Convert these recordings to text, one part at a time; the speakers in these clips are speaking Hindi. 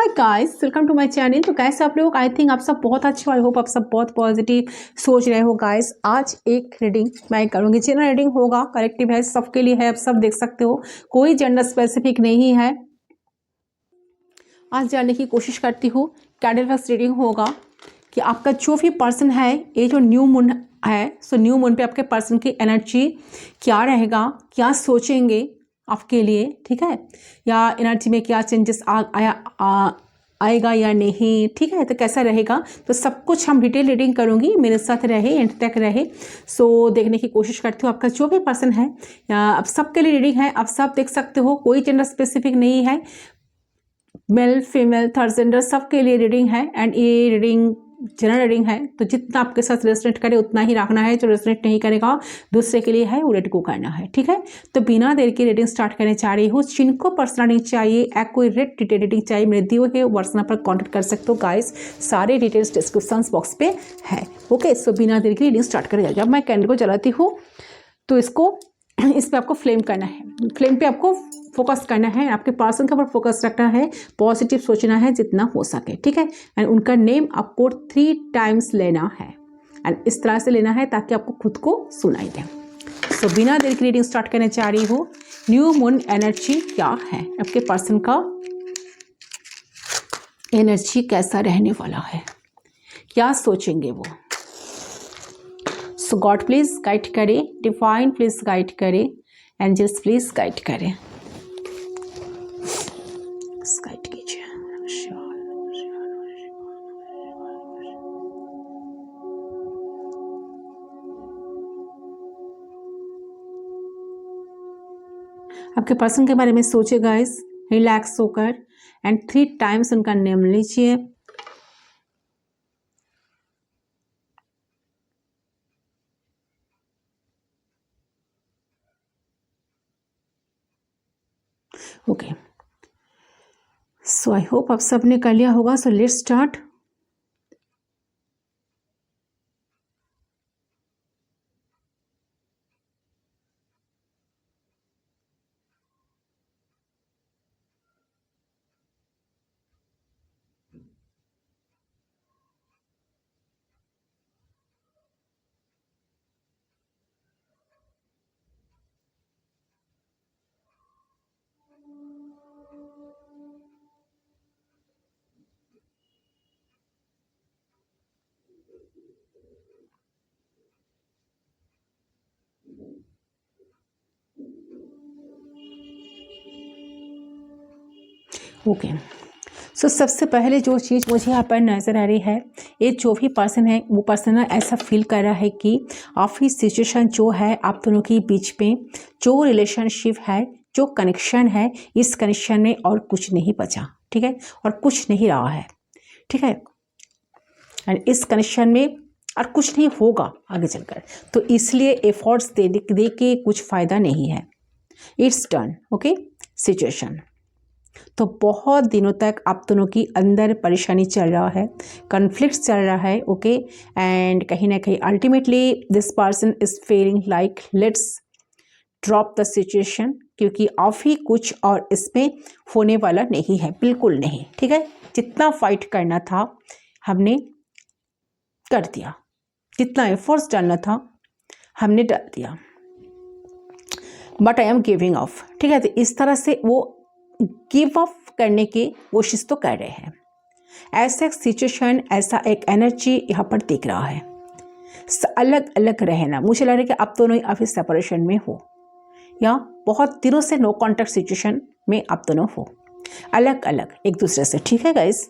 Hi guys, welcome to my channel. तो कैसे आप लोग? आई थिंक आप सब बहुत अच्छे, आई होप आप सब बहुत पॉजिटिव सोच रहे हो। गाइस आज एक रीडिंग मैं करूंगी, जनरल रीडिंग होगा, कलेक्टिव है, सबके लिए है, आप सब देख सकते हो, कोई जेंडर स्पेसिफिक नहीं है। आज जानने की कोशिश करती हूँ, कैंडल वर्क्स रीडिंग होगा कि आपका जो भी पर्सन है, ये जो न्यू मून है, सो न्यू मून पे आपके पर्सन की एनर्जी क्या रहेगा, क्या सोचेंगे आपके लिए, ठीक है, या एनर्जी में क्या चेंजेस आएगा या नहीं, ठीक है, तो कैसा रहेगा, तो सब कुछ हम डिटेल रीडिंग करूंगी, मेरे साथ रहे, एंड तक रहे। सो देखने की कोशिश करती हूँ आपका जो भी पर्सन है, आप सबके लिए रीडिंग है, आप सब देख सकते हो, कोई जेंडर स्पेसिफिक नहीं है, मेल फीमेल थर्ड जेंडर सबके लिए रीडिंग है। एंड ये रीडिंग जनरल रीडिंग है, तो जितना आपके साथ रेजोनेट करे उतना ही रखना है, जो रेजोनेट नहीं करेगा दूसरे के लिए है वो लेट गो करना है, ठीक है। तो बिना देर की रीडिंग स्टार्ट करने चाह रही हूँ। जिनको पर्सनल रीडिंग चाहिए, एक्यूरेट डिटेल रीडिंग चाहिए, मेरे दिए हुए व्हाट्सएप पर कॉन्टेक्ट कर सकते हो गाइस, सारे डिटेल्स डिस्क्रिप्शन बॉक्स पे है। ओके, सो बिना देर की रीडिंग स्टार्ट करें। जब मैं कैंडल को जलाती हूँ तो इसको इस पे आपको फ्लेम करना है, फ्लेम पे आपको फोकस करना है, आपके पर्सन के ऊपर फोकस रखना है, पॉजिटिव सोचना है जितना हो सके, ठीक है। एंड उनका नेम आपको 3 टाइम्स लेना है, एंड इस तरह से लेना है ताकि आपको खुद को सुनाई दे। सो बिना देर की रीडिंग स्टार्ट करने चाह रही हूँ। न्यू मून एनर्जी क्या है, आपके पर्सन का एनर्जी कैसा रहने वाला है, क्या सोचेंगे वो। सो गॉड प्लीज गाइड करे, डिवाइन प्लीज गाइड करे, एंजल्स प्लीज गाइड करें, गाइड कीजिए। आपके पर्सन के बारे में सोचिए गाइस, रिलैक्स होकर, एंड 3 टाइम्स उनका नेम लीजिए। ओके, सो आई होप आप सबने कर लिया होगा। So let's start. ओके, सो सबसे पहले जो चीज़ मुझे यहाँ पर नज़र आ रही है, ये जो भी पर्सन है वो पर्सन ऐसा फील कर रहा है कि आपकी सिचुएशन जो है आप दोनों के बीच में, जो रिलेशनशिप है, जो कनेक्शन है, इस कनेक्शन में और कुछ नहीं बचा, ठीक है, और कुछ नहीं रहा है, ठीक है, एंड इस कनेक्शन में और कुछ नहीं होगा आगे चलकर, तो इसलिए एफर्ट्स दे के कुछ फ़ायदा नहीं है। It's done, okay situation. तो बहुत दिनों तक आप दोनों की अंदर परेशानी चल रहा है, कन्फ्लिक्ट चल रहा है, ओके, एंड कहीं ना कहीं ultimately this person is feeling like let's drop the situation, क्योंकि ऑफ ही कुछ और इसमें होने वाला नहीं है, बिल्कुल नहीं, ठीक है। जितना फाइट करना था हमने कर दिया, जितना एफर्ट्स डालना था हमने डाल दिया, but I am giving of, ठीक है। तो इस तरह से वो गिव अप करने की कोशिश तो कर रहे हैं। ऐसा एक सिचुएशन, ऐसा एक एनर्जी यहाँ पर दिख रहा है। अलग अलग रहना, मुझे लग रहा है कि आप दोनों अभी सेपरेशन में हो, या बहुत दिनों से नो कॉन्टैक्ट सिचुएशन में आप दोनों हो, अलग अलग एक दूसरे से, ठीक है गाइस।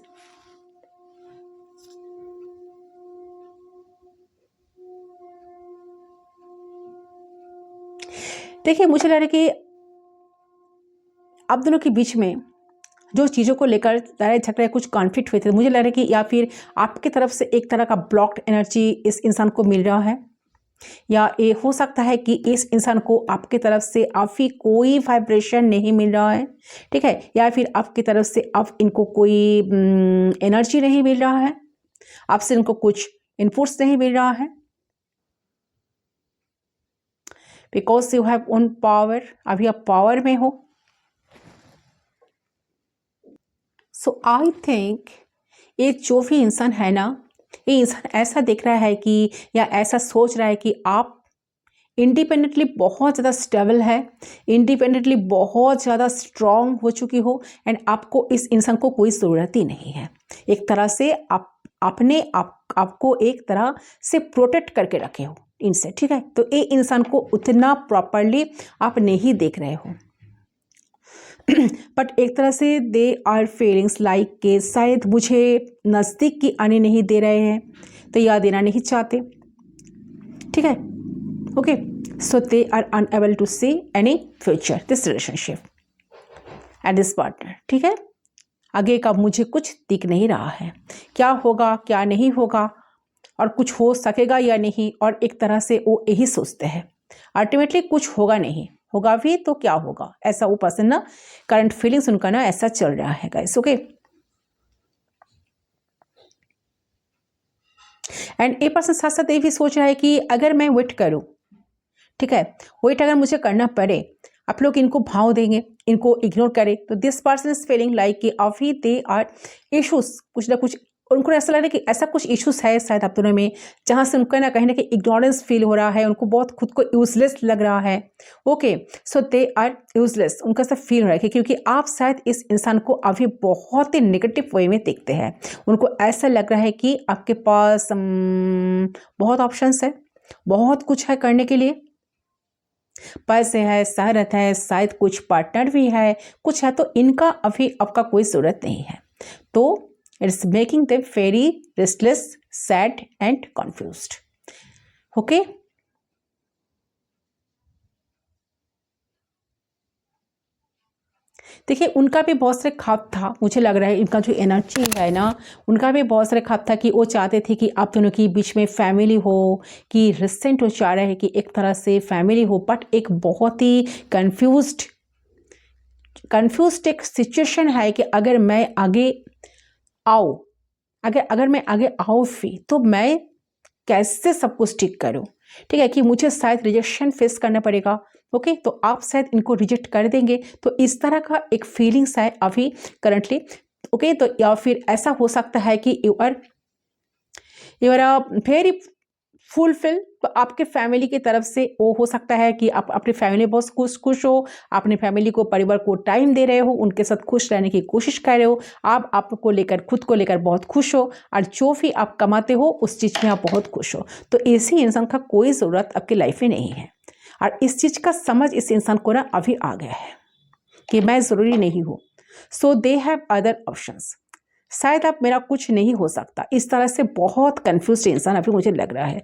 देखिए, मुझे लग रहा है कि आप दोनों के बीच में जो चीज़ों को लेकर लड़ाई झगड़े कुछ कॉन्फ्लिक्ट हुए थे, मुझे लग रहा है कि या फिर आपकी तरफ से एक तरह का ब्लॉक्ड एनर्जी इस इंसान को मिल रहा है, या ये हो सकता है कि इस इंसान को आपकी तरफ से आपकी कोई वाइब्रेशन नहीं मिल रहा है, ठीक है, या फिर आपकी तरफ से आप इनको कोई एनर्जी नहीं मिल रहा है, आपसे इनको कुछ इनपुट्स नहीं मिल रहा है, because you have own power, अभी आप पावर में हो। सो आई थिंक ये जो भी इंसान है ना, ये इंसान ऐसा देख रहा है कि या ऐसा सोच रहा है कि आप इंडिपेंडेंटली बहुत ज़्यादा स्टेबल है, इंडिपेंडेंटली बहुत ज़्यादा स्ट्रांग हो चुकी हो, एंड आपको इस इंसान को कोई ज़रूरत ही नहीं है। एक तरह से आपको एक तरह से प्रोटेक्ट करके रखे हो इनसे, ठीक है। तो ये इंसान को उतना प्रॉपरली आप नहीं देख रहे हो। बट एक तरह से दे आर फीलिंग्स लाइक के शायद मुझे नज़दीक की आने नहीं दे रहे हैं, तो याद देना नहीं चाहते, ठीक है। Okay, so they are unable to see any future this relationship and this partner, ठीक है। आगे का मुझे कुछ दिख नहीं रहा है, क्या होगा क्या नहीं होगा, और कुछ हो सकेगा या नहीं, और एक तरह से वो यही सोचते हैं अल्टीमेटली कुछ होगा नहीं, होगा भी तो क्या होगा, ऐसा वो पर्सन ना करंट फीलिंग्स उनका ना ऐसा चल रहा है guys. Okay, and a person साथ साथ ये भी सोच रहा है कि अगर मैं वेट करूं, ठीक है, वेट अगर मुझे करना पड़े, आप लोग इनको भाव देंगे, इनको इग्नोर करें, तो this person is feeling like कि अभी दे आर इशूज, कुछ ना कुछ उनको ऐसा लग रहा है कि ऐसा कुछ इश्यूज है शायद आप दोनों में, जहाँ से उनको ना कहीं ना कहीं इग्नोरेंस फील हो रहा है, उनको बहुत खुद को यूजलेस लग रहा है। Okay, so they are useless, उनका ऐसा फील हो रहा है कि क्योंकि आप शायद इस इंसान को अभी बहुत ही नेगेटिव वे में देखते हैं, उनको ऐसा लग रहा है कि आपके पास बहुत ऑप्शंस है, बहुत कुछ है करने के लिए, पैसे है, शहरत है, शायद कुछ पार्टनर भी है, कुछ है, तो इनका अभी आपका कोई ज़रूरत नहीं है। तो it's making them very restless, sad and confused. Okay, देखिए उनका भी बहुत सारे ख्वाब था, मुझे लग रहा है इनका जो एनर्जी है ना, उनका भी बहुत सारे ख्वाब था कि वो चाहते थे कि आप दोनों के बीच में फैमिली हो, कि रिसेंट वो चाह रहे हैं कि एक तरह से फैमिली हो, बट एक बहुत ही कन्फ्यूज्ड एक सिचुएशन है कि अगर मैं आगे आऊँ, अगर मैं आगे आऊँ भी तो मैं कैसे सब कुछ ठीक करूँ, ठीक है, कि मुझे शायद रिजेक्शन फेस करना पड़ेगा। ओके, तो आप शायद इनको रिजेक्ट कर देंगे, तो इस तरह का एक फीलिंग्स है अभी करंटली। ओके, तो या फिर ऐसा हो सकता है कि यू आर वेरी फुलफिल, तो आपके फैमिली की तरफ से वो हो सकता है कि आप अपनी फैमिली बहुत खुश हो, अपनी फैमिली को, परिवार को टाइम दे रहे हो, उनके साथ खुश रहने की कोशिश कर रहे हो, आप आपको लेकर, खुद को लेकर बहुत खुश हो, और जो भी आप कमाते हो उस चीज़ में आप बहुत खुश हो। तो ऐसे इंसान का कोई ज़रूरत आपकी लाइफ में नहीं है, और इस चीज़ का समझ इस इंसान को ना अभी आ गया है कि मैं ज़रूरी नहीं हूँ। सो दे हैव अदर ऑप्शंस, शायद अब मेरा कुछ नहीं हो सकता, इस तरह से बहुत कंफ्यूज इंसान अभी मुझे लग रहा है।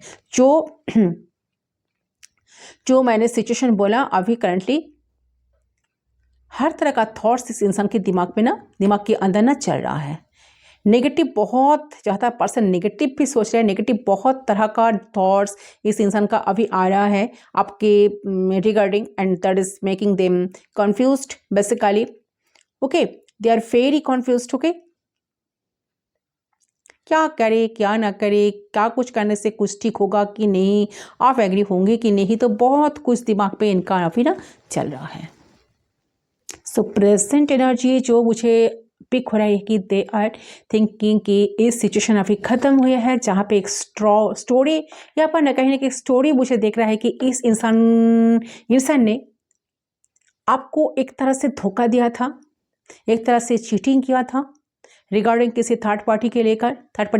जो मैंने सिचुएशन बोला अभी करंटली, हर तरह का थॉट्स इस इंसान के दिमाग में ना, दिमाग के अंदर ना चल रहा है। नेगेटिव बहुत ज़्यादा पर्सन नेगेटिव भी सोच रहा है, नेगेटिव बहुत तरह का थॉट्स इस इंसान का अभी आ रहा है आपके regarding, and that is making them confused basically. Okay, they are very confused. Okay, क्या करे क्या ना करे, क्या कुछ करने से कुछ ठीक होगा कि नहीं, आप एग्री होंगे कि नहीं, तो बहुत कुछ दिमाग पे इनका अभी ना चल रहा है। सो प्रेजेंट एनर्जी जो मुझे पिक हो रहा है कि दे आर थिंकिंग कि इस सिचुएशन अभी ख़त्म हुई है, जहाँ पे एक स्टोरी यहाँ पर न कहीं ना कहीं स्टोरी मुझे देख रहा है कि इस इंसान ने आपको एक तरह से धोखा दिया था, एक तरह से चीटिंग किया था रिगार्डिंग किसी थर्ड पार्टी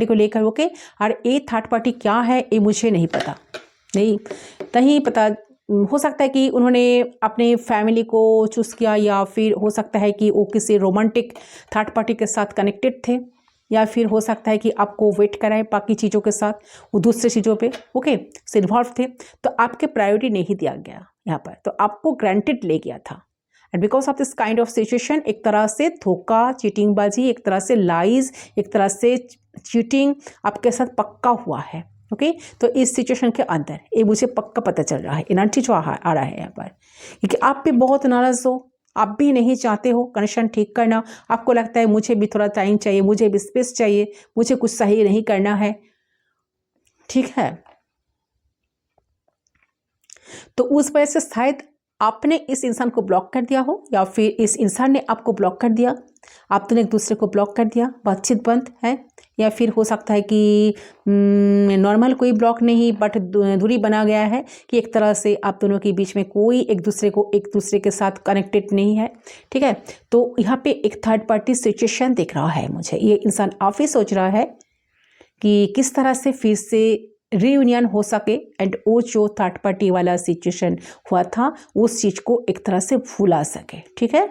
को लेकर। ओके, और ये थर्ड पार्टी क्या है ये मुझे नहीं पता, नहीं पता। हो सकता है कि उन्होंने अपने फैमिली को चूज़ किया, या फिर हो सकता है कि वो किसी रोमांटिक थर्ड पार्टी के साथ कनेक्टेड थे, या फिर हो सकता है कि आपको वेट कराएं बाकी चीज़ों के साथ, वो दूसरे चीज़ों पे ओके से इन्वॉल्व थे, तो आपके प्रायोरिटी नहीं दिया गया यहाँ पर, तो आपको ग्रांटेड ले गया था। And because of this kind of situation, एक तरह से धोखा, चीटिंगबाजी, एक तरह से लाइज, एक तरह से चीटिंग आपके साथ पक्का हुआ है। ओके, तो इस सिचुएशन के अंदर ये मुझे पक्का पता चल रहा है, एनर्जी जो आ रहा है यहाँ पर, क्योंकि आप भी बहुत नाराज़ हो, आप भी नहीं चाहते हो कनेक्शन ठीक करना, आपको लगता है मुझे भी थोड़ा टाइम चाहिए, मुझे भी स्पेस चाहिए, मुझे कुछ सही नहीं करना है, ठीक है। तो उस वजह से शायद आपने इस इंसान को ब्लॉक कर दिया हो या फिर इस इंसान ने आपको ब्लॉक कर दिया, आप दोनों एक दूसरे को ब्लॉक कर दिया, बातचीत बंद है। या फिर हो सकता है कि नॉर्मल कोई ब्लॉक नहीं, बट दूरी बना गया है कि एक तरह से आप दोनों के बीच में कोई एक दूसरे के साथ कनेक्टेड नहीं है, ठीक है। तो यहाँ पे एक थर्ड पार्टी सिचुएशन दिख रहा है मुझे। ये इंसान आप ही सोच रहा है कि किस तरह से फिर से रीयूनियन हो सके, एंड वो जो थर्ड पार्टी वाला सिचुएशन हुआ था उस चीज़ को एक तरह से भुला सके, ठीक है।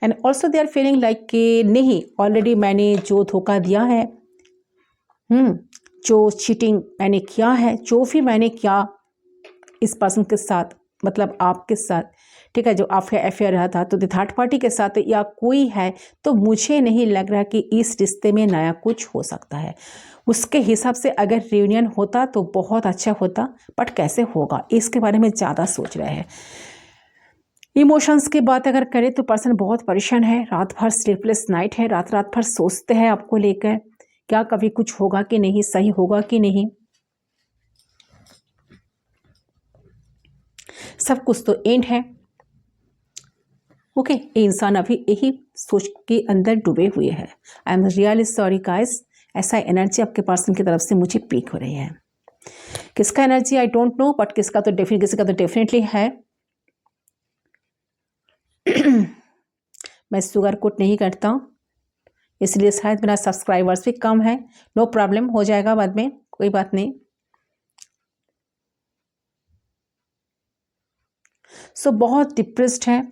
And also they are feeling like कि नहीं, ऑलरेडी मैंने जो धोखा दिया है, जो चीटिंग मैंने किया है, जो भी मैंने किया इस पर्सन के साथ, मतलब आपके साथ, ठीक है, जो आपका अफेयर रहा था, तो थर्ड पार्टी के साथ या कोई है, तो मुझे नहीं लग रहा कि इस रिश्ते में नया कुछ हो सकता है। उसके हिसाब से अगर रियूनियन होता तो बहुत अच्छा होता, बट कैसे होगा इसके बारे में ज़्यादा सोच रहे हैं। इमोशंस की बात अगर करें तो पर्सन बहुत परेशान है, रात भर स्लीपलेस नाइट है, रात भर सोचते हैं आपको लेकर, क्या कभी कुछ होगा कि नहीं, सही होगा कि नहीं, सब कुछ तो एंड है। ओके, ये इंसान अभी यही सोच के अंदर डूबे हुए हैं। I am really sorry guys, ऐसा एनर्जी आपके पर्सन की तरफ से मुझे पीक हो रही है। किसका energy I don't know, but किसका तो डेफिनेटली है। मैं शुगर कोट नहीं करता, इसलिए शायद मेरा सब्सक्राइबर्स भी कम है। नो प्रॉब्लम, हो जाएगा बाद में, कोई बात नहीं। सो बहुत डिप्रेस्ड है,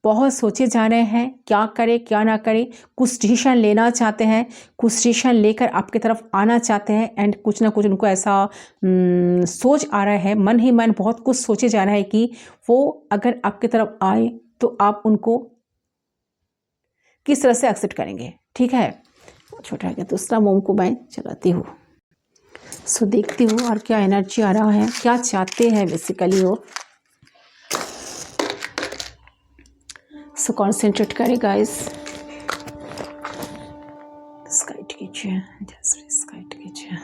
बहुत सोचे जा रहे हैं क्या करें क्या ना करें, कुछ डिसीजन लेना चाहते हैं, कुछ डिसीजन लेकर आपकी तरफ आना चाहते हैं, एंड कुछ ना कुछ उनको ऐसा सोच आ रहा है, मन ही मन बहुत कुछ सोचे जा रहा है कि वो अगर आपकी तरफ आए तो आप उनको किस तरह से एक्सेप्ट करेंगे, ठीक है। छोटा है, दूसरा मोम को मैं चलाती हूँ। सो देखती हूँ और क्या एनर्जी आ रहा है, क्या चाहते हैं बेसिकली वो। सो कॉन्सेंट्रेट करें गाइस, स्काइट कीजिए, स्काइट कीजिए।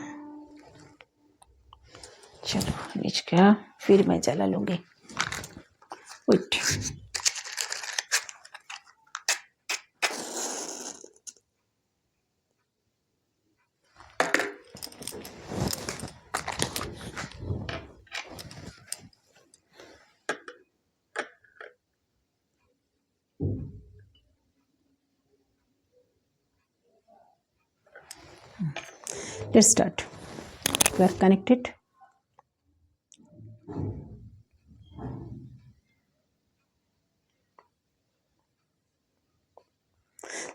चलो नीचे गया, फिर मैं जला लूँगी। Wait, let's start. We are connected.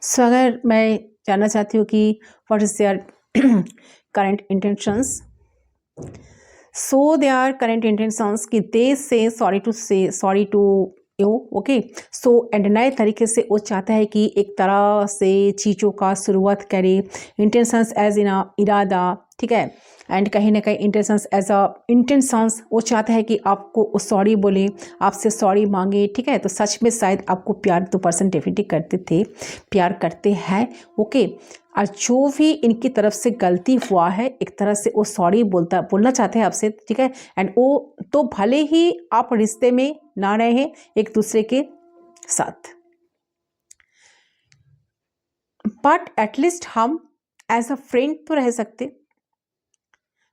So अगर मैं जानना चाहती हूँ कि what is their current intentions, so they are current intentions कि they say sorry to you, okay. So and नए तरीके से वो चाहता है कि एक तरह से चीज़ों का शुरुआत करे, इंटेंशंस एज इन इरादा, ठीक है, एंड कहीं ना कहीं इंटेंशंस एज अ इंटेंशंस वो चाहता है कि आपको सॉरी बोले, आपसे सॉरी मांगे, ठीक है। तो सच में शायद आपको प्यार तो पर्सन डेफिनेटली करते थे, प्यार करते हैं, ओके। और जो भी इनकी तरफ से गलती हुआ है, एक तरह से वो सॉरी बोलना चाहते हैं आपसे, ठीक है। एंड वो तो भले ही आप रिश्ते में ना रहे एक दूसरे के साथ, बट एटलीस्ट हम एज अ फ्रेंड तो रह सकते।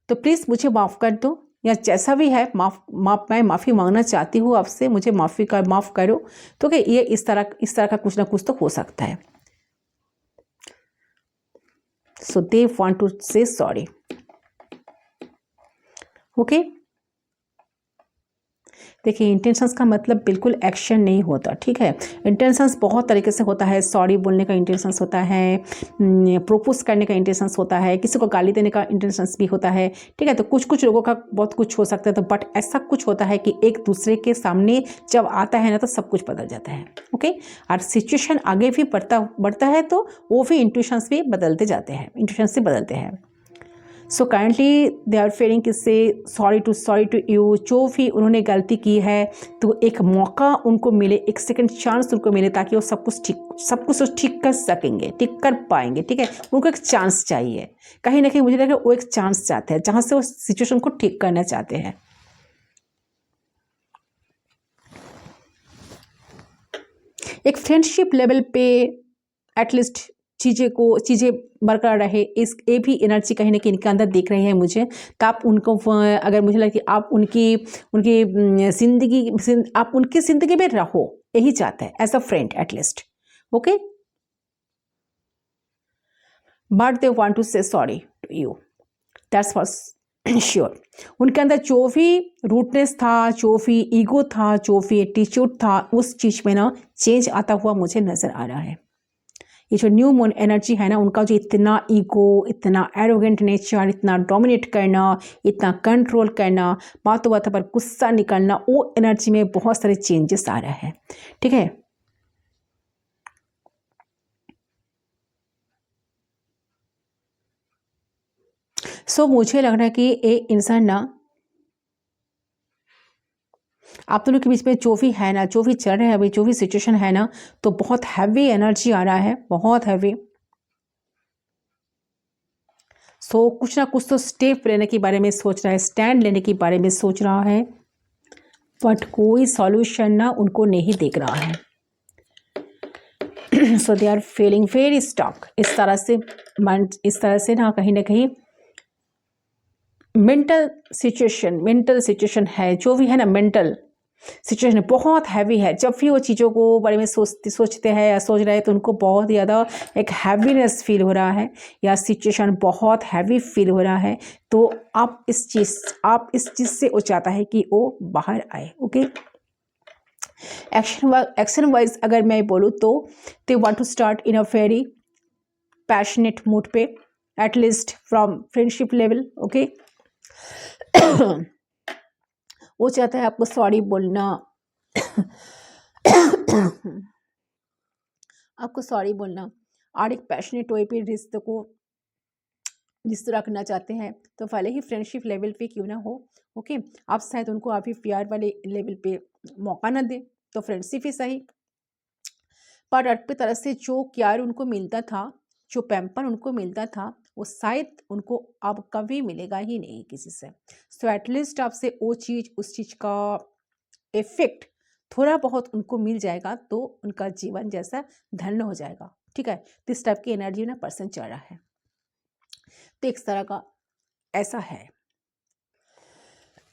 तो प्लीज़ मुझे माफ़ कर दो, या जैसा भी है मैं माफ़ी मांगना चाहती हूँ आपसे, मुझे माफ़ करो। तो क्या ये इस तरह का कुछ ना कुछ तो हो सकता है। So they want to say sorry, okay. देखिए, इंटेंशंस का मतलब बिल्कुल एक्शन नहीं होता, ठीक है। इंटेंशंस बहुत तरीके से होता है, सॉरी बोलने का इंटेंशंस होता है, प्रोपोज करने का इंटेंशंस होता है, किसी को गाली देने का इंटेंशंस भी होता है, ठीक है। तो कुछ लोगों का बहुत कुछ हो सकता है, तो बट ऐसा कुछ होता है कि एक दूसरे के सामने जब आता है ना तो सब कुछ बदल जाता है, ओके। और सिचुएशन आगे भी बढ़ता है तो वो भी इंट्यूशंस भी बदलते जाते हैं, इंट्यूशंस से बदलते हैं। So kindly they are feeling किससे सॉरी टू यू, जो भी उन्होंने गलती की है तो एक मौका उनको मिले, एक सेकंड चांस उनको मिले ताकि वो सब कुछ ठीक कर सकेंगे, ठीक कर पाएंगे। ठीक है, उनको एक चांस चाहिए, कहीं ना कहीं मुझे लगा वो एक चांस चाहते हैं जहाँ से वो सिचुएशन को ठीक करना चाहते हैं। एक फ्रेंडशिप लेवल पे एटलीस्ट चीज़ें बरकरार रहे, इस ये भी एनर्जी कहीं ना कहीं इनके अंदर दिख रही है मुझे। तो आप उनको अगर मुझे लगे कि आप उनकी उनकी आप उनकी ज़िंदगी में रहो, यही चाहते हैं as a friend at least. Okay, but they want to say sorry to you, that's for sure. उनके अंदर जो भी रूटनेस था, जो भी ईगो था, जो भी एटीट्यूड था, उस चीज़ में ना चेंज आता हुआ मुझे नज़र आ रहा है। ये जो न्यू मून एनर्जी है ना, उनका जो इतना ईगो, इतना एरोगेंट नेचर, इतना डोमिनेट करना, इतना कंट्रोल करना, बातों बातों पर गुस्सा निकलना, वो एनर्जी में बहुत सारे चेंजेस आ रहा है। ठीक है, सो मुझे लग रहा है कि एक इंसान ना आप दोनों के बीच में जो भी है ना, जो भी चल रहा है अभी, जो भी सिचुएशन है ना, तो बहुत हैवी एनर्जी आ रहा है, बहुत हैवी। सो कुछ ना कुछ तो स्टेप लेने के बारे में सोच रहा है, स्टैंड लेने के बारे में सोच रहा है, बट कोई सॉल्यूशन ना उनको नहीं दिख रहा है। So they are feeling very stuck. इस तरह से ना कहीं मेंटल सिचुएशन है, जो भी है ना, मेंटल सिचुएशन बहुत हैवी है। जब भी वो चीज़ों को बारे में सोचते हैं या सोच रहे हैं तो उनको बहुत ज़्यादा एक हैवीनेस फील हो रहा है, या सिचुएशन बहुत हैवी फील हो रहा है। तो आप इस चीज़ से वो चाहता है कि वो बाहर आए। ओके, एक्शन वाइज अगर मैं बोलूँ तो they want to start in a very passionate mood पे, at least from friendship level. Okay, वो चाहता है आपको सॉरी बोलना, आपको सॉरी बोलना, और एक पैशनेट वे पे रिश्ते रखना चाहते हैं। तो भले ही फ्रेंडशिप लेवल पे क्यों ना हो, ओके, आप शायद उनको अभी प्यार वाले लेवल पे मौका ना दें, तो फ्रेंडशिप ही सही। पर अपनी तरफ से जो प्यार उनको मिलता था, जो पैम्पर उनको मिलता था, वो शायद उनको अब कभी मिलेगा ही नहीं किसी से। सो एटलीस्ट आपसे वो चीज़, उस चीज़ का इफेक्ट थोड़ा बहुत उनको मिल जाएगा तो उनका जीवन जैसा धन्य हो जाएगा। ठीक है, तो इस टाइप की एनर्जी ना पर्सन चल रहा है, तो एक तरह का ऐसा है।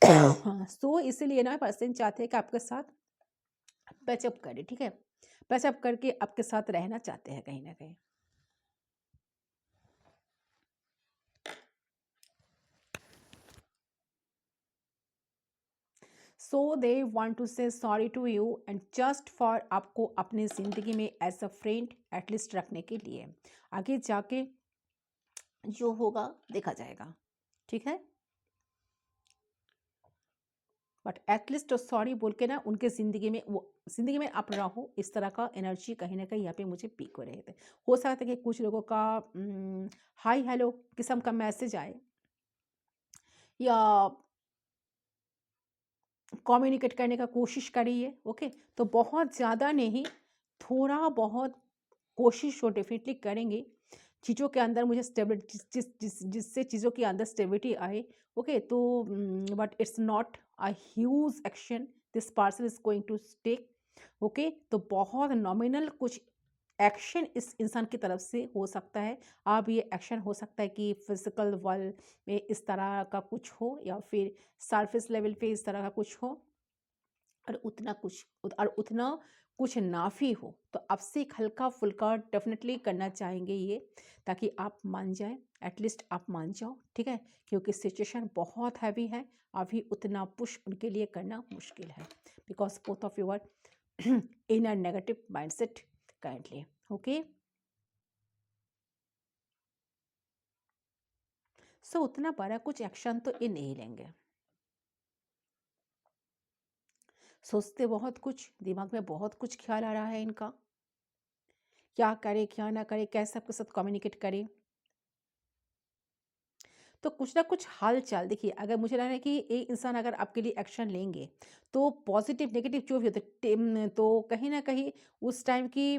हाँ, सो इसीलिए ना पर्सन चाहते हैं कि आपके साथ पैचअप करे। ठीक है, पैचअप करके आपके साथ रहना चाहते हैं कहीं ना कहीं। So they want to say sorry to you and just for आपको अपनी ज़िंदगी में एज अ फ्रेंड एटलीस्ट रखने के लिए। आगे जाके जो होगा देखा जाएगा। ठीक है, बट एटलीस्ट सॉरी बोल के ना उनके ज़िंदगी में आप रहो, इस तरह का एनर्जी कहीं ना कहीं यहाँ पे मुझे पीक हो रहे थे। हो सकता है कि कुछ लोगों का हाय हेलो किस्म का मैसेज आए, या कम्युनिकेट करने का कोशिश करिए। ओके, तो बहुत ज़्यादा नहीं, थोड़ा बहुत कोशिश तो डेफिनेटली करेंगे चीज़ों के अंदर मुझे स्टेबिलिटी, जिससे चीज़ों के अंदर स्टेबिलिटी आए। ओके, तो but it's not a huge action this person is going to take. Okay, तो बहुत नॉमिनल कुछ एक्शन इस इंसान की तरफ से हो सकता है। अब ये एक्शन हो सकता है कि फिजिकल वर्ल्ड में इस तरह का कुछ हो, या फिर सरफेस लेवल पे इस तरह का कुछ हो, और उतना कुछ ना भी हो तो आपसे एक हल्का फुल्का डेफिनेटली करना चाहेंगे ये, ताकि आप मान जाएं, एटलीस्ट आप मान जाओ। ठीक है, क्योंकि सिचुएशन बहुत हैवी है, अभी उतना पुश उनके लिए करना मुश्किल है, because both of you are in a negative mindset currently। Okay, so उतना बड़ा कुछ एक्शन तो ये नहीं लेंगे। सोचते बहुत कुछ, दिमाग में बहुत कुछ ख्याल आ रहा है इनका, क्या करे क्या ना करे, कैसे आपके साथ कम्युनिकेट करे। तो कुछ ना कुछ हाल-चाल देखिए, अगर मुझे लग रहा है कि एक इंसान अगर आपके लिए एक्शन लेंगे, तो पॉज़िटिव, नेगेटिव जो भी होता है तो कहीं न कहीं उस टाइम की,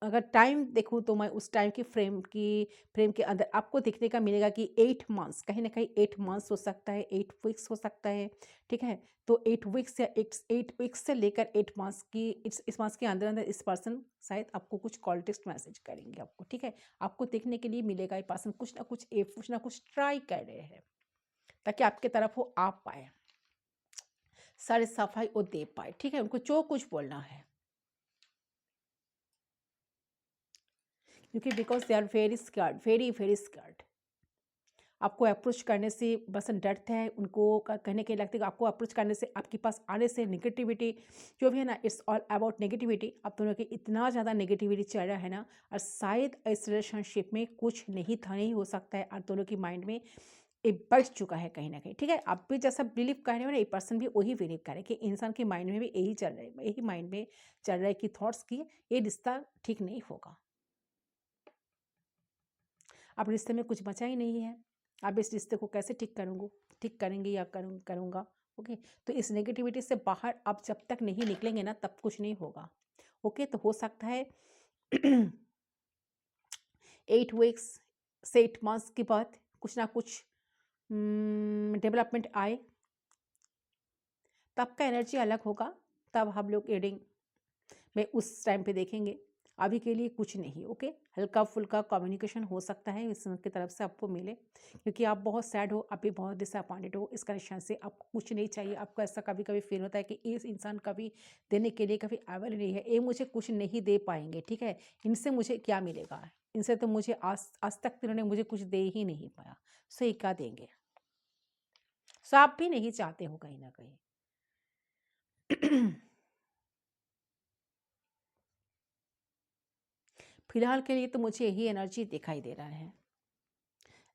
अगर टाइम देखूँ तो मैं उस टाइम की फ्रेम के अंदर आपको देखने का मिलेगा कि 8 मंथ्स, कहीं न कहीं 8 मंथ्स हो सकता है, 8 वीक्स हो सकता है, ठीक है? तो 8 वीक्स या 8 वीक्स से लेकर 8 मंथ्स की इस मंथ्स के अंदर-अंदर इस पर्सन शायद आपको कुछ कॉल टेक्स्ट मैसेज करेंगे आपको, ठीक है? आपको देखने के लिए मिलेगा ये पर्सन कुछ ना कुछ ट्राई कर रहे हैं, ताकि आपके तरफ वो आ पाएँ, सारी सफाई वो दे पाएँ, ठीक है? उनको जो कुछ बोलना है। क्योंकि because they are very scared, very, very scared. आपको अप्रोच करने से बस डरते हैं, उनको कहने के लगते हैं कि आपको अप्रोच करने से, आपके पास आने से नेगेटिविटी जो भी है ना, इट्स ऑल अबाउट नेगेटिविटी। आप दोनों की इतना ज़्यादा नेगेटिविटी चल रहा है ना, और शायद इस रिलेशनशिप में कुछ नहीं हो सकता है, आप दोनों की माइंड में ये बढ़ चुका है कहीं ना कहीं, ठीक है? आप भी जैसा बिलीव कर रहे हो ना, ये पर्सन भी वही बिलीव करे कि इंसान के माइंड में भी यही चल रहा है, यही माइंड में चल रहा है कि थॉट्स की ये रिश्ता ठीक नहीं होगा, अब रिश्ते में कुछ बचा ही नहीं है। अब इस रिश्ते को कैसे ठीक करेंगे या करूँगा, ओके? तो इस नेगेटिविटी से बाहर आप जब तक नहीं निकलेंगे ना, तब कुछ नहीं होगा, ओके? तो हो सकता है 8 वीक्स से 8 मंथ्स के बाद कुछ ना कुछ डेवलपमेंट आए, तब का एनर्जी अलग होगा, तब हम लोग रीडिंग में उस टाइम पे देखेंगे। अभी के लिए कुछ नहीं, ओके? हल्का-फुल्का कम्युनिकेशन हो सकता है इस की तरफ से आपको मिले, क्योंकि आप बहुत सैड हो, आप भी बहुत डिसअपॉइंटेड हो इस कनेक्शन से, आपको कुछ नहीं चाहिए। आपको ऐसा कभी-कभी फ़ील होता है कि इस इंसान कभी देने के लिए कभी अवेलेबल नहीं है, ये मुझे कुछ नहीं दे पाएँगे, ठीक है? इनसे मुझे क्या मिलेगा? इनसे तो मुझे आज तक इन्होंने मुझे कुछ दे ही नहीं पाया, सो ये क्या देंगे? सो आप भी नहीं चाहते हो कहीं न कहीं। फिलहाल के लिए तो मुझे यही एनर्जी दिखाई दे रहा है।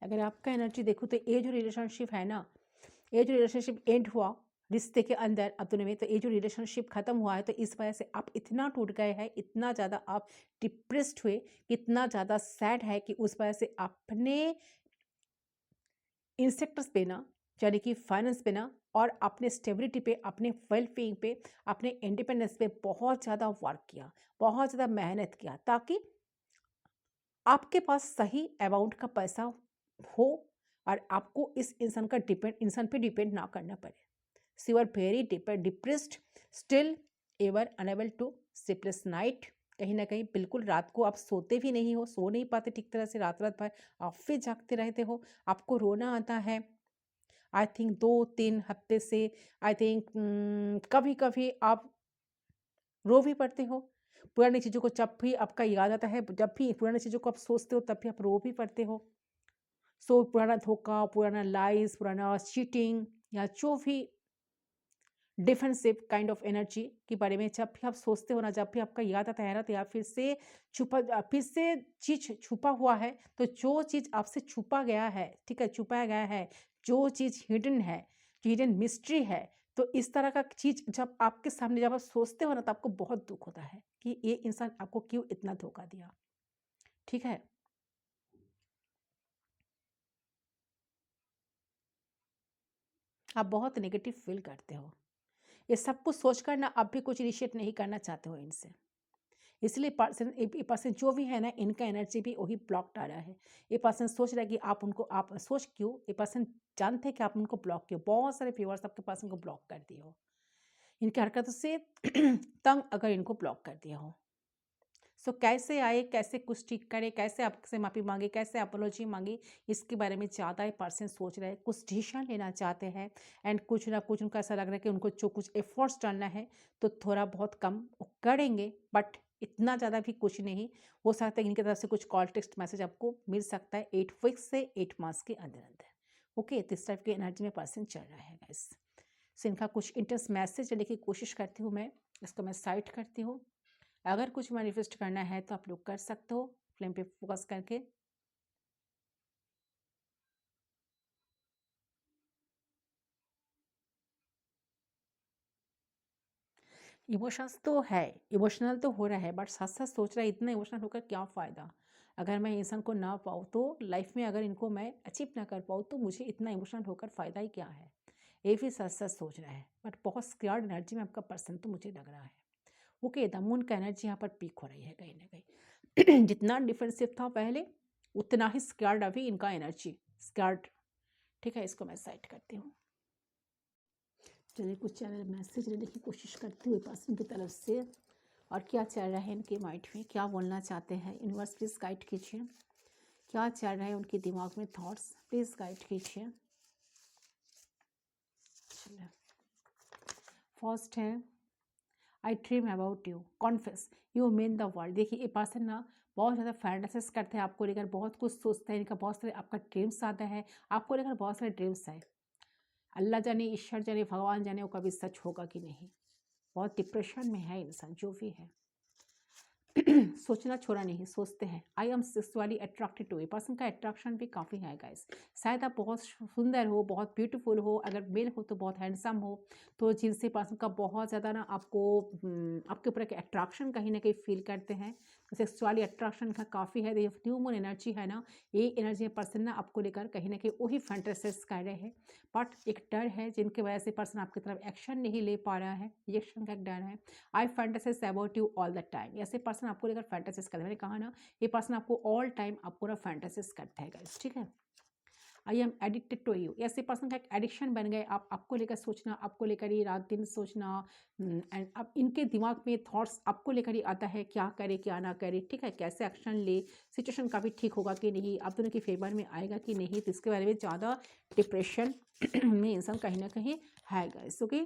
अगर आपका एनर्जी देखूँ तो ये जो रिलेशनशिप है ना, ये जो रिलेशनशिप एंड हुआ रिश्ते के अंदर अब दोनों में, तो ये जो रिलेशनशिप खत्म हुआ है, तो इस वजह से आप इतना टूट गए हैं, इतना ज़्यादा आप डिप्रेस्ड हुए, इतना ज़्यादा सैड है कि उस वजह से अपने इंसेक्टर्स पे ना, यानी कि फाइनेंस पे ना, और अपने स्टेबिलिटी पे, अपने वेलबींग पे, अपने इंडिपेंडेंस पे बहुत ज़्यादा वर्क किया, बहुत ज़्यादा मेहनत किया, ताकि आपके पास सही अमाउंट का पैसा हो और आपको इस इंसान पे डिपेंड ना करना पड़े। So you are very depressed, still ever unable to sleepless night. कहीं ना कहीं बिल्कुल रात को आप सोते भी नहीं हो, सो नहीं पाते ठीक तरह से, रात रात भर आप फिर जागते रहते हो, आपको रोना आता है। आई थिंक 2-3 हफ्ते से, आई थिंक कभी कभी आप रो भी पड़ते हो। पुरानी चीज़ों को जब भी आपका याद आता है, जब भी पुरानी चीज़ों को आप सोचते हो, तब भी आप रो भी पड़ते हो। सो पुराना धोखा, पुराना लाइज़, पुराना चीटिंग, या जो भी डिफेंसिव काइंड ऑफ एनर्जी के बारे में जब भी आप सोचते हो ना, जब भी आपका याद आता है ना, तो या फिर से चीज़ छुपा हुआ है, तो जो चीज़ आपसे छुपा गया है, ठीक है? छुपाया गया है, जो चीज़ हिडन है, जो हिडन मिस्ट्री है, तो इस तरह का चीज़ जब आपके सामने जब आप सोचते हो ना, तो आपको बहुत दुःख होता है कि ये इंसान आपको क्यों इतना धोखा दिया, ठीक है? आप बहुत नेगेटिव फ़ील करते हो। ये सब कुछ सोचकर ना आप भी कुछ इनिशिएट नहीं करना चाहते हो इनसे। इसलिए ये पर्सन जो भी है ना, इनका एनर्जी भी वही ब्लॉक आ रहा है। ये पर्सन सोच रहा है कि आप सोच क्यों, ये पर्सन जानते हैं कि आप उनको ब्लॉक क्यों, बहुत सारे व्यूअर्स आपके पर्सन को ब्लॉक कर दिए हो। इनकी हरकतों से तंग अगर इनको ब्लॉक कर दिया हो। सो कैसे आए, कैसे कुछ ठीक करे, कैसे आपसे माफ़ी माँगे, कैसे अपोलॉजी माँगी, इसके बारे में ज़्यादा ये पर्सन सोच रहे हैं, कुछ डिसीज़न लेना चाहते हैं, एंड कुछ ना कुछ उनको ऐसा लग रहा है कि उनको जो कुछ एफर्ट्स डालना है, तो थोड़ा बहुत कम वो करेंगे, बट इतना ज़्यादा भी कुछ नहीं। हो सकता है इनकी तरफ से कुछ कॉल टेक्स्ट मैसेज आपको मिल सकता है 8 वीक्स से 8 मंथ्स के अंदर-अंदर। ओके, तो इस टाइप की एनर्जी में पर्सन चल रहा है गाइस। सो इनका कुछ इंटेंस मैसेज लेने की कोशिश करती हूँ मैं, इसको मैं साइड करती हूँ। अगर कुछ मैनिफेस्ट करना है तो आप लोग कर सकते हो फ्लेम पे फोकस करके। इमोशंस तो है, इमोशनल तो हो रहा है, बट साथ साथ सोच रहा है इतना इमोशनल होकर क्या फ़ायदा। अगर मैं इंसान को ना पाऊँ तो लाइफ में अगर इनको मैं अचीव ना कर पाऊँ तो मुझे इतना इमोशनल होकर फ़ायदा ही क्या है। ये भी सच सच सोच रहा है, बट बहुत स्कैर्ड एनर्जी में आपका पर्सन तो मुझे लग रहा है। ओके, द मून का एनर्जी यहाँ पर पीक हो रही है कहीं ना कहीं। जितना डिफेंसिव था पहले उतना ही स्कैर्ड अभी इनका एनर्जी स्कैर्ड। ठीक है, इसको मैं साइड करती हूँ। चलिए कुछ चैनल मैसेज लेने की कोशिश करती हूँ पर्सन की तरफ से, और क्या चल रहा है इनके माइंड में, क्या बोलना चाहते हैं। यूनिवर्स प्लीज़ गाइड कीजिए, क्या चल रहा है उनके दिमाग में, थॉट्स प्लीज़ गाइड कीजिए। चलिए फर्स्ट है आई dream about you, confess you mean the world. देखिए ये पर्सन ना बहुत ज़्यादा फैंटेसाइज करते हैं आपको लेकर, बहुत कुछ सोचते हैं, इनका बहुत सारे आपका ड्रीम्स आता है, आपको लेकर बहुत सारे ड्रीम्स है। अल्लाह जाने, ईश्वर जाने, भगवान जाने वो कभी सच होगा कि नहीं। बहुत डिप्रेशन में है इंसान जो भी है। सोचना छोड़ा नहीं, सोचते हैं। I am sexually attracted to, a person का अट्रैक्शन भी काफ़ी है गाइस। शायद आप बहुत सुंदर हो, बहुत ब्यूटीफुल हो, अगर मेल हो तो बहुत हैंडसम हो, तो जिनसे पर्सन का बहुत ज़्यादा ना आपको आपके ऊपर एक अट्रैक्शन कहीं ना कहीं फील करते हैं। सेक्सुअली अट्रैक्शन का काफ़ी है। न्यू मून एनर्जी है ना, ये एनर्जी पर्सन ना आपको लेकर कहीं ना कहीं वही फैंटेसाइज कर रहे हैं, बट एक डर है जिनकी वजह से पर्सन आपकी तरफ एक्शन नहीं ले पा रहा है। रिएक्शन का एक डर है। I fantasize about you all the time, ऐसे पर्सन आपको लेकर फैंटेसाइज करते हैं। मैंने कहा ना ये पर्सन आपको ऑल टाइम आपको ना फैंटेसाइज करता है गाइस। ठीक है, I am addicted to you, ऐसे पर्सन का एक एडिक्शन बन गए आप, आपको लेकर सोचना, आपको लेकर ही रात दिन सोचना। एंड अब इनके दिमाग में थॉट्स आपको लेकर ही आता है, क्या करे क्या ना करे, ठीक है, कैसे एक्शन ले, सिचुएशन काफ़ी ठीक होगा कि नहीं, आप दोनों के फेवर में आएगा कि नहीं, तो इसके बारे में ज़्यादा डिप्रेशन में इंसान कहीं ना कहीं है guys. Okay,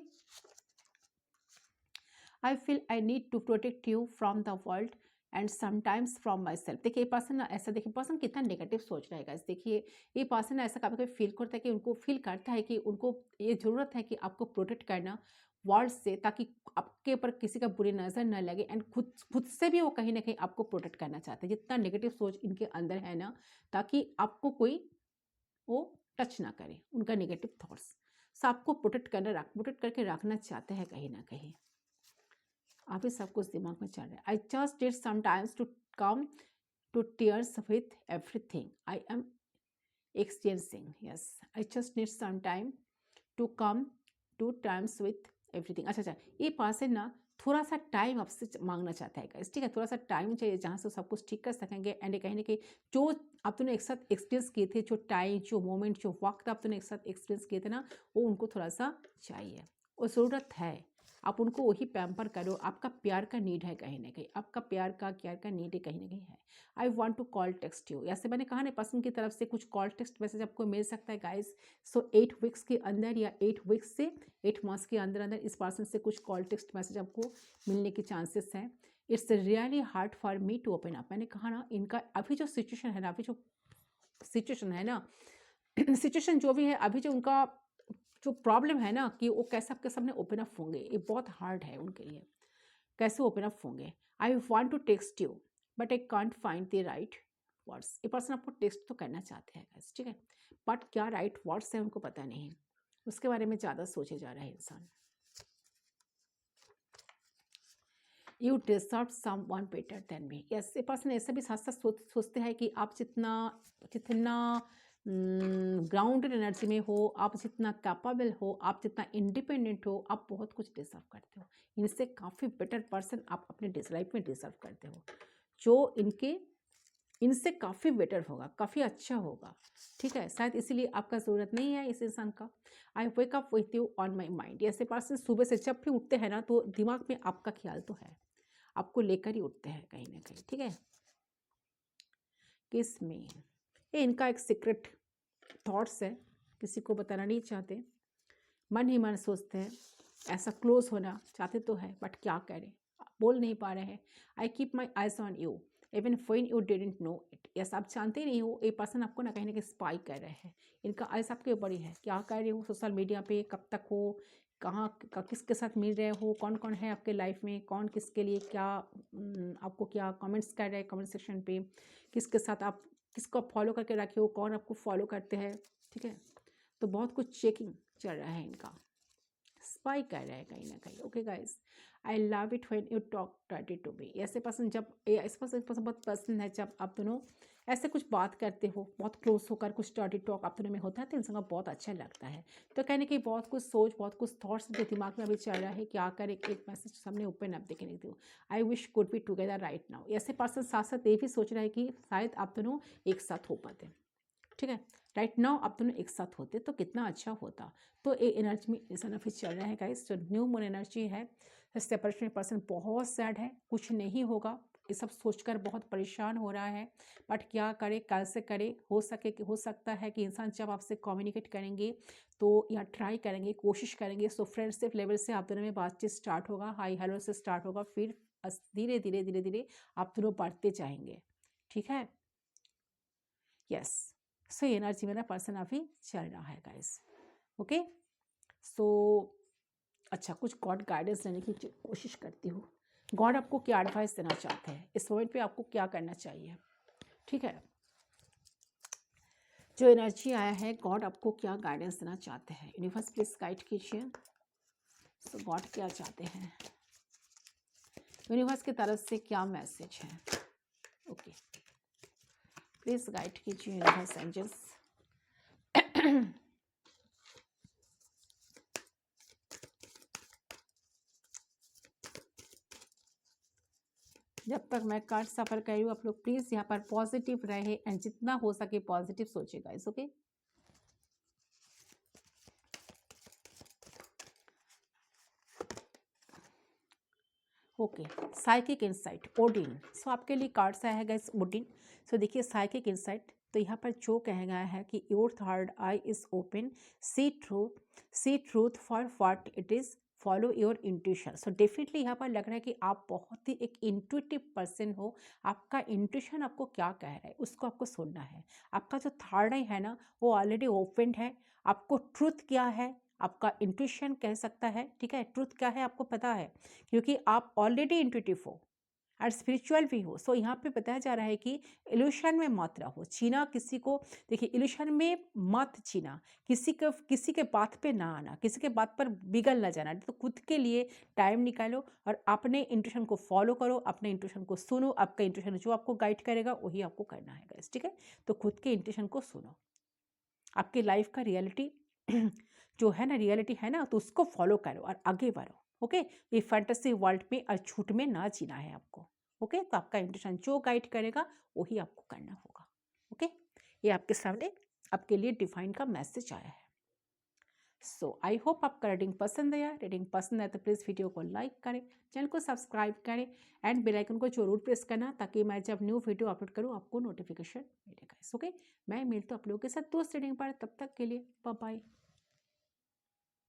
I feel I need to protect you from the world and sometimes from myself. देखिए ये पर्सन ना ऐसा, देखिए पर्सन कितना नेगेटिव सोच रहा है गाइस। देखिए ये पर्सन ऐसा कभी कभी फील करता है कि उनको फील करता है कि उनको ये ज़रूरत है कि आपको प्रोटेक्ट करना वर्ल्ड से, ताकि आपके ऊपर किसी का बुरी नज़र न लगे, एंड खुद खुद से भी वो कहीं ना कहीं आपको प्रोटेक्ट करना चाहते हैं। जितना नेगेटिव सोच इनके अंदर है ना, ताकि आपको कोई वो टच ना करे, उनका नेगेटिव थॉट्स आपको प्रोटेक्ट प्रोटेक्ट करके रखना चाहते हैं कहीं ना कहीं। अभी सब कुछ दिमाग में चल रहा है। I just did sometimes to come to tears with everything I am experiencing. Yes, I just need some time to come to terms with everything. अच्छा, ये पास है ना, थोड़ा सा टाइम आपसे मांगना चाहता है गाइस। ठीक है, थोड़ा सा टाइम चाहिए जहाँ से सब कुछ ठीक कर सकेंगे। एंड कहीं ना कहीं जो आप दोनों एक साथ एक्सपीरियंस किए थे, जो टाइम, जो मोमेंट, जो वक्त आप दोनों एक साथ एक्सपीरियंस किए थे ना, वो उनको थोड़ा सा चाहिए, वो ज़रूरत है। आप उनको वही पैम्पर करो, आपका प्यार का नीड है कहीं ना कहीं, आपका प्यार का केयर का नीड है कहीं ना कहीं है। I want to call text you, ऐसे मैंने कहा ना पर्सन की तरफ से कुछ कॉल टेक्स्ट मैसेज आपको मिल सकता है गाइस। सो 8 वीक्स के अंदर या 8 वीक्स से 8 मंथ्स के अंदर अंदर इस पर्सन से कुछ कॉल टेक्स्ट मैसेज आपको मिलने के चांसेस हैं। It's really hard for me to open up. मैंने कहा ना इनका अभी जो सिचुएशन है ना, अभी जो सिचुएशन है ना, सिचुएशन जो भी है अभी, जो उनका जो प्रॉब्लम है ना, कि वो कैसे आपके सामने ओपन अप होंगे, ये बहुत हार्ड है उनके लिए, कैसे ओपन अप होंगे। I want to text you but I can't find the right words. ये पर्सन आपको टेक्स्ट तो करना चाहते हैं guys, ठीक है, बट क्या राइट वर्ड्स है उनको पता नहीं, उसके बारे में ज़्यादा सोचे जा रहा है इंसान। You deserve someone better than me. Yes, ये पर्सन ऐसा भी साथ साथ सोचते हैं कि आप जितना जितना ग्राउंडेड एनर्जी में हो, आप जितना कैपेबल हो, आप जितना इंडिपेंडेंट हो, आप बहुत कुछ डिजर्व करते हो। इनसे काफ़ी बेटर पर्सन आप अपने लाइफ में डिजर्व करते हो, जो इनसे काफ़ी बेटर होगा, काफ़ी अच्छा होगा। ठीक है, शायद इसीलिए आपका ज़रूरत नहीं है इस इंसान का। I wake up with you on my mind. ऐसे पर्सन सुबह से जब भी उठते हैं ना, तो दिमाग में आपका ख्याल तो है, आपको लेकर ही उठते हैं कहीं ना कहीं। ठीक है, किस में ये इनका एक सीक्रेट थॉट्स है, किसी को बताना नहीं चाहते, मन ही मन सोचते हैं, ऐसा क्लोज होना चाहते तो है, बट क्या करें, बोल नहीं पा रहे हैं। I keep my eyes on you even when you didn't know it. Yes, आप जानते नहीं हो, ये पर्सन आपको ना कहीं स्पाई कर रहे हैं। इनका आइज आपके ऊपर ही है, क्या कर रहे हो सोशल मीडिया पे, कब तक हो, कहाँ किसके साथ मिल रहे हो, कौन कौन है आपके लाइफ में, कौन किसके लिए क्या आपको क्या कमेंट्स कर रहे हैं कमेंट सेक्शन पे, किसके साथ आप किसको फॉलो करके रखे हो, कौन आपको फॉलो करते हैं। ठीक है, तो बहुत कुछ चेकिंग चल रहा है इनका। इंस्पायर कर रहे हैं कहीं ना कहीं। Okay guys, I love it when you talk dirty to me. ऐसे पर्सन जब ऐसे पर्सन बहुत पसंद है जब आप दोनों ऐसे कुछ बात करते हो, बहुत क्लोज होकर कुछ डर्टी टॉक आप दोनों में होता है तो इंसान को बहुत अच्छा लगता है। तो कहने की बहुत कुछ सोच, बहुत कुछ थॉट्स जो दिमाग में अभी चल रहा है, क्या कर एक मैसेज सामने ओपन अप देखे नहीं दो। I wish could be together right now. ऐसे पर्सन साथ साथ ये भी सोच रहा है कि शायद आप दोनों एक साथ हो पाते, ठीक है, राइट नाउ आप दोनों एक साथ होते तो कितना अच्छा होता। तो ये एनर्जी में इंसान अभी चल रहा है गाइस। जो न्यू मून एनर्जी है, सेपरेशन पर्सन बहुत सैड है, कुछ नहीं होगा, ये सब सोचकर बहुत परेशान हो रहा है। बट क्या करे, कैसे करे, हो सकता है कि इंसान जब आपसे कम्युनिकेट करेंगे तो या ट्राई करेंगे, कोशिश करेंगे, सो फ्रेंडशिप लेवल से आप दोनों में बातचीत स्टार्ट होगा, हाई हेलो से स्टार्ट होगा, फिर धीरे धीरे धीरे धीरे आप दोनों बढ़ते जाएंगे, ठीक है। यस, सो एनर्जी मेरा पर्सन अभी चल रहा है गाइस। ओके, सो अच्छा, कुछ गॉड गाइडेंस लेने की कोशिश करती हूँ। गॉड आपको क्या एडवाइस देना चाहते हैं इस मोमेंट पे, आपको क्या करना चाहिए, ठीक है। जो एनर्जी आया है, गॉड आपको क्या गाइडेंस देना चाहते हैं, यूनिवर्स प्लीज गाइड कीजिए। सो गॉड क्या चाहते हैं, यूनिवर्स की तरफ से क्या मैसेज है। ओके, प्लीज गाइड कीजिए यूनिवर्स एंजल्स। जब तक मैं कार्ड सफर कर रही हूँ, आप लोग प्लीज यहाँ पर पॉजिटिव रहे एंड जितना हो सके पॉजिटिव सोचिएगा इस। Okay, okay, psychic insight Odin. So आपके लिए कार्ड्स आया है गाइस ओडिन। सो देखिए साइकिक इंसाइट, तो यहाँ पर जो कहा गया है कि your third eye is open, see truth for what it is, follow your intuition. So definitely यहाँ पर लग रहा है कि आप बहुत ही एक इंट्यूटिव पर्सन हो। आपका इंट्यूशन आपको क्या कह रहा है उसको आपको सुनना है। आपका जो थर्ड आई है ना वो ऑलरेडी ओपन है। आपको ट्रूथ क्या है, आपका इंट्यूशन कह सकता है, ठीक है, ट्रूथ क्या है आपको पता है, क्योंकि आप ऑलरेडी इंट्यूटिव हो और स्पिरिचुअल भी हो। सो यहाँ पे बताया जा रहा है कि इल्यूशन में मत रहो, छीना किसी को, देखिए इल्यूशन में मत छीना, किसी के बात पे ना आना, किसी के बात पर बिगल ना जाना। तो खुद के लिए टाइम निकालो और अपने इंट्यूशन को फॉलो करो, अपने इंट्यूशन को सुनो। आपका इंट्यूशन जो आपको गाइड करेगा वही आपको करना है गाइस, ठीक है। तो खुद के इंट्यूशन को सुनो, आपकी लाइफ का रियलिटी जो है ना, रियलिटी है ना, तो उसको फॉलो करो और आगे बढ़ो। ओके, ये फैंटेसी वर्ल्ड में और झूठ में ना जीना है आपको। ओके, तो आपका इंट्यूशन जो गाइड करेगा वही आपको करना होगा। ओके, ये आपके सामने आपके लिए डिवाइन का मैसेज आया है। सो आई होप आपका रीडिंग पसंद आया। रीडिंग पसंद आया तो प्लीज़ वीडियो को लाइक करें, चैनल को सब्सक्राइब करें एंड बेल आइकन को जरूर प्रेस करना ताकि मैं जब न्यू वीडियो अपलोड करूँ आपको नोटिफिकेशन मिलेगा। ओके, मैं मिलती हूँ आप लोगों के साथ दोस्त रीडिंग पर, तब तक के लिए बाय बाय।